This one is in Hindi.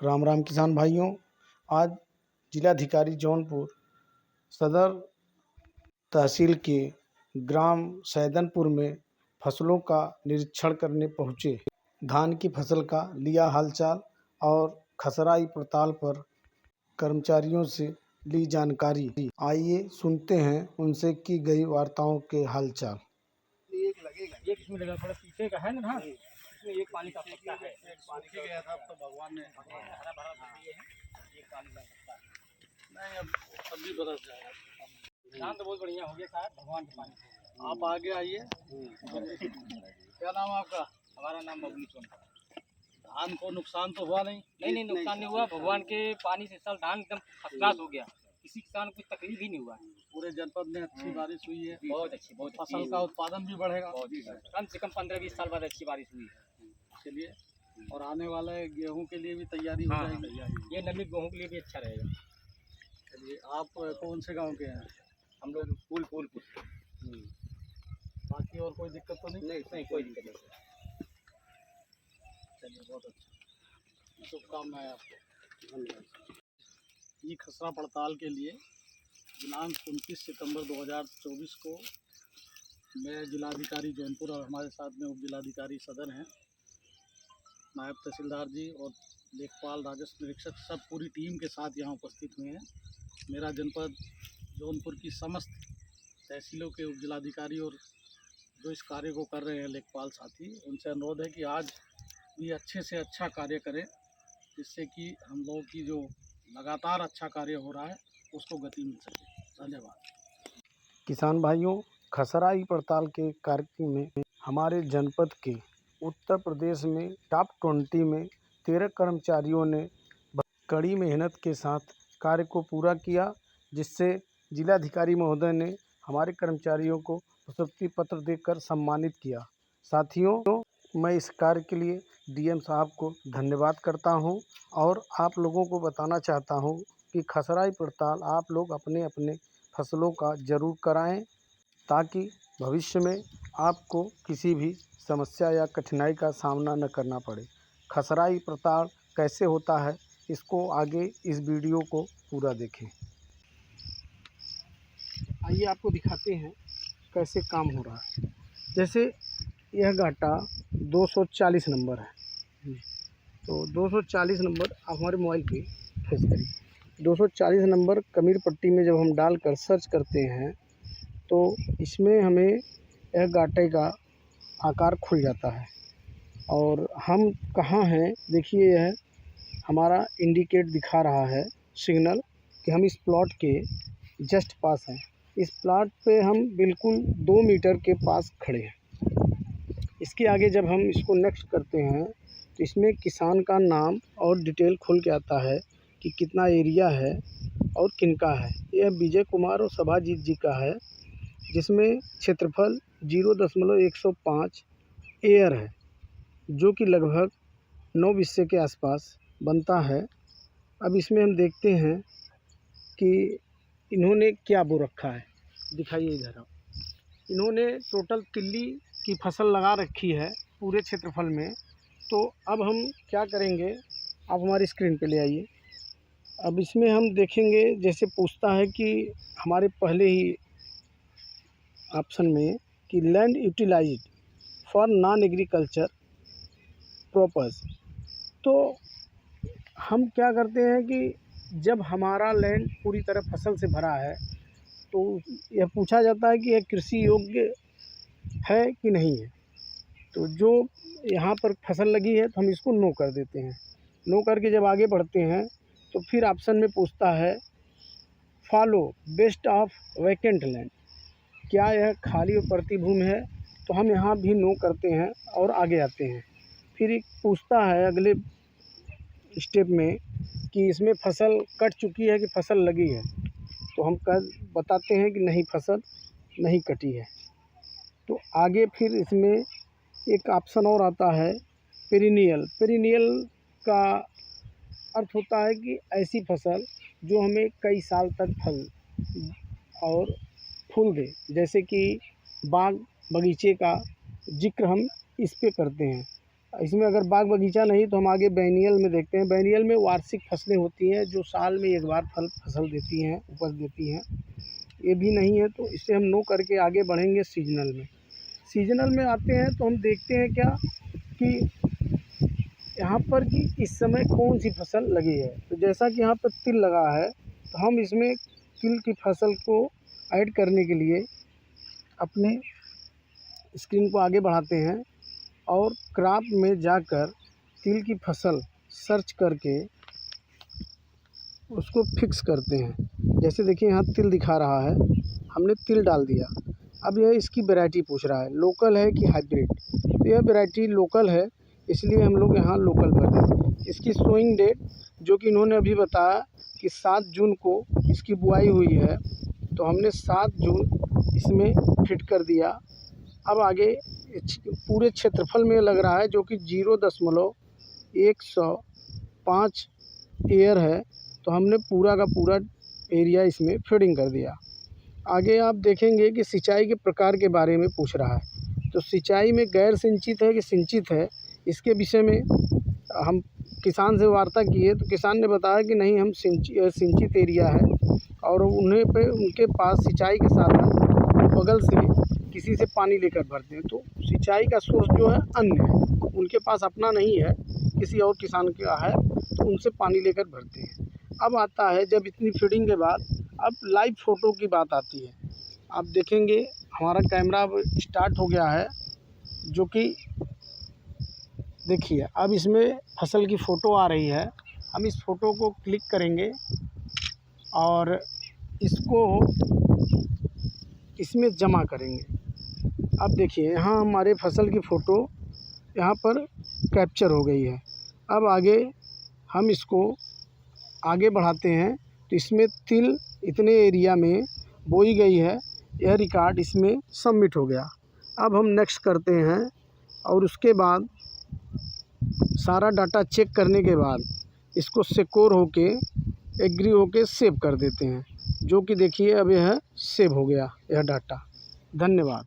राम राम किसान भाइयों। आज जिलाधिकारी जौनपुर सदर तहसील के ग्राम सैदनपुर में फसलों का निरीक्षण करने पहुँचे। धान की फसल का लिया हालचाल और खसराई पड़ताल पर कर्मचारियों से ली जानकारी। आइए सुनते हैं उनसे की गई वार्ताओं के हालचाल। एक इसमें लगा थोड़ा पीछे का है ना, इसमें एक पानी का पत्ता है, पानी का गया था तो भगवान ने हरा भरा ये है, एक पानी का पत्ता नहीं, अब सब्जी बरस जाएगा। धान तो बहुत बढ़िया हो गया साहब, भगवान के पानी। आप आगे आइए। क्या नाम है आपका? हमारा नाम बबली सोनकर। धान को नुकसान तो हुआ नहीं? नहीं, नुकसान नहीं हुआ। भगवान के पानी से साल धान एकदम फर्स्ट क्लास हो गया, किसी किसान को कुछ तकलीफ ही नहीं हुआ। पूरे जनपद में अच्छी बारिश हुई है, बहुत अच्छी, बहुत फसल का उत्पादन भी बढ़ेगा। कम से कम 15-20 साल बाद अच्छी बारिश हुई है। चलिए, और आने वाले गेहूं के लिए भी तैयारी हो जाएगी। ये नमी गेहूं के लिए भी अच्छा रहेगा। चलिए, आप कौन से गांव के हैं? हम लोग फूलपुर। बाकी और कोई दिक्कत तो नहीं? नहीं, कोई दिक्कत नहीं। चलिए, बहुत अच्छा, शुभकामनाएं आपको। धन्यवाद। ये खसरा पड़ताल के लिए दिनांक 29 सितंबर 2024 को मैं जिलाधिकारी जौनपुर और हमारे साथ में उप जिलाधिकारी सदर हैं, नायब तहसीलदार जी और लेखपाल राजस्व निरीक्षक, सब पूरी टीम के साथ यहाँ उपस्थित हुए हैं। मेरा जनपद जौनपुर की समस्त तहसीलों के उप जिलाधिकारी और जो इस कार्य को कर रहे हैं लेखपाल साथी, उनसे अनुरोध है कि आज भी अच्छे से अच्छा कार्य करें, जिससे कि हम लोगों की जो लगातार अच्छा कार्य हो रहा है उसको गति मिल सके। धन्यवाद। किसान भाइयों, खसराई पड़ताल के कार्यक्रम में हमारे जनपद के उत्तर प्रदेश में टॉप 20 में 13 कर्मचारियों ने कड़ी मेहनत के साथ कार्य को पूरा किया, जिससे जिलाधिकारी महोदय ने हमारे कर्मचारियों को प्रशस्ति पत्र देकर सम्मानित किया। साथियों, मैं इस कार्य के लिए डीएम साहब को धन्यवाद करता हूं और आप लोगों को बताना चाहता हूं कि खसराई पड़ताल आप लोग अपने अपने फसलों का ज़रूर कराएं, ताकि भविष्य में आपको किसी भी समस्या या कठिनाई का सामना न करना पड़े। खसराई पड़ताल कैसे होता है, इसको आगे इस वीडियो को पूरा देखें। आइए आपको दिखाते हैं कैसे काम हो रहा है। जैसे यह गाटा 240 नंबर है, तो 240 नंबर आप हमारे मोबाइल पे फेस करिए। 240 नंबर कमीर पट्टी में जब हम डालकर सर्च करते हैं तो इसमें हमें यह गाटे का आकार खुल जाता है और हम कहाँ हैं देखिए, यह हमारा इंडिकेट दिखा रहा है सिग्नल कि हम इस प्लॉट के जस्ट पास हैं। इस प्लॉट पे हम बिल्कुल 2 मीटर के पास खड़े हैं। इसके आगे जब हम इसको नेक्स्ट करते हैं तो इसमें किसान का नाम और डिटेल खुल के आता है कि कितना एरिया है और किनका है। यह विजय कुमार और सभाजीत जी का है, जिसमें क्षेत्रफल 0.105 एयर है, जो कि लगभग 9 बिस्से के आसपास बनता है। अब इसमें हम देखते हैं कि इन्होंने क्या बो रखा है, दिखाइए इधर। आप इन्होंने टोटल तिल्ली की फसल लगा रखी है पूरे क्षेत्रफल में। तो अब हम क्या करेंगे, आप हमारी स्क्रीन पे ले आइए। अब इसमें हम देखेंगे, जैसे पूछता है कि हमारे पहले ही ऑप्शन में कि land utilized for non agriculture purpose, तो हम क्या करते हैं कि जब हमारा लैंड पूरी तरह फसल से भरा है तो यह पूछा जाता है कि यह कृषि योग्य है कि नहीं है। तो जो यहाँ पर फसल लगी है तो हम इसको नो कर देते हैं। नो करके जब आगे बढ़ते हैं तो फिर ऑप्शन में पूछता है follow best of vacant land, क्या यह खाली और पड़ती भूमि है, तो हम यहाँ भी नो करते हैं और आगे आते हैं। फिर एक पूछता है अगले स्टेप में कि इसमें फसल कट चुकी है कि फसल लगी है, तो हम बताते हैं कि नहीं, फसल नहीं कटी है। तो आगे फिर इसमें एक ऑप्शन और आता है पेरिनियल। पेरिनियल का अर्थ होता है कि ऐसी फसल जो हमें कई साल तक फल और फूल दे, जैसे कि बाग बगीचे का जिक्र हम इस पे करते हैं। इसमें अगर बाग बगीचा नहीं तो हम आगे बैनियल में देखते हैं। बैनियल में वार्षिक फसलें होती हैं जो साल में एक बार फसल देती हैं, उपज देती हैं। ये भी नहीं है तो इसे हम नो करके आगे बढ़ेंगे सीजनल में। सीजनल में आते हैं तो हम देखते हैं क्या कि यहाँ पर कि इस समय कौन सी फसल लगी है। तो जैसा कि यहाँ पर तिल लगा है तो हम इसमें तिल की फसल को ऐड करने के लिए अपने स्क्रीन को आगे बढ़ाते हैं और क्रॉप में जाकर तिल की फसल सर्च करके उसको फिक्स करते हैं। जैसे देखिए यहाँ तिल दिखा रहा है, हमने तिल डाल दिया। अब यह इसकी वैरायटी पूछ रहा है, लोकल है कि हाइब्रिड। तो यह वैरायटी लोकल है, इसलिए हम लोग यहाँ लोकल कर दें। इसकी सोइंग डेट जो कि इन्होंने अभी बताया कि 7 जून को इसकी बुआई हुई है, तो हमने 7 जून इसमें फिट कर दिया। अब आगे पूरे क्षेत्रफल में लग रहा है जो कि 0.105 एयर है, तो हमने पूरा का पूरा एरिया इसमें फीडिंग कर दिया। आगे आप देखेंगे कि सिंचाई के प्रकार के बारे में पूछ रहा है, तो सिंचाई में गैर सिंचित है कि सिंचित है, इसके विषय में हम किसान से वार्ता किए तो किसान ने बताया कि नहीं, हम सिंचित एरिया है और उनके पास सिंचाई के साधन बगल से किसी से पानी लेकर भरते हैं। तो सिंचाई का सोर्स जो है अन्य है, उनके पास अपना नहीं है, किसी और किसान का है, तो उनसे पानी लेकर भरते हैं। अब आता है जब इतनी फीडिंग के बाद अब लाइव फ़ोटो की बात आती है। आप देखेंगे हमारा कैमरा अब स्टार्ट हो गया है, जो कि देखिए अब इसमें फसल की फ़ोटो आ रही है। हम इस फ़ोटो को क्लिक करेंगे और इसको इसमें जमा करेंगे। अब देखिए यहाँ हमारे फसल की फ़ोटो यहाँ पर कैप्चर हो गई है। अब आगे हम इसको आगे बढ़ाते हैं तो इसमें तिल इतने एरिया में बोई गई है, यह रिकॉर्ड इसमें सबमिट हो गया। अब हम नेक्स्ट करते हैं और उसके बाद सारा डाटा चेक करने के बाद इसको सिक्योर होके एग्री होके सेव कर देते हैं, जो कि देखिए अब यह सेव हो गया यह डाटा। धन्यवाद।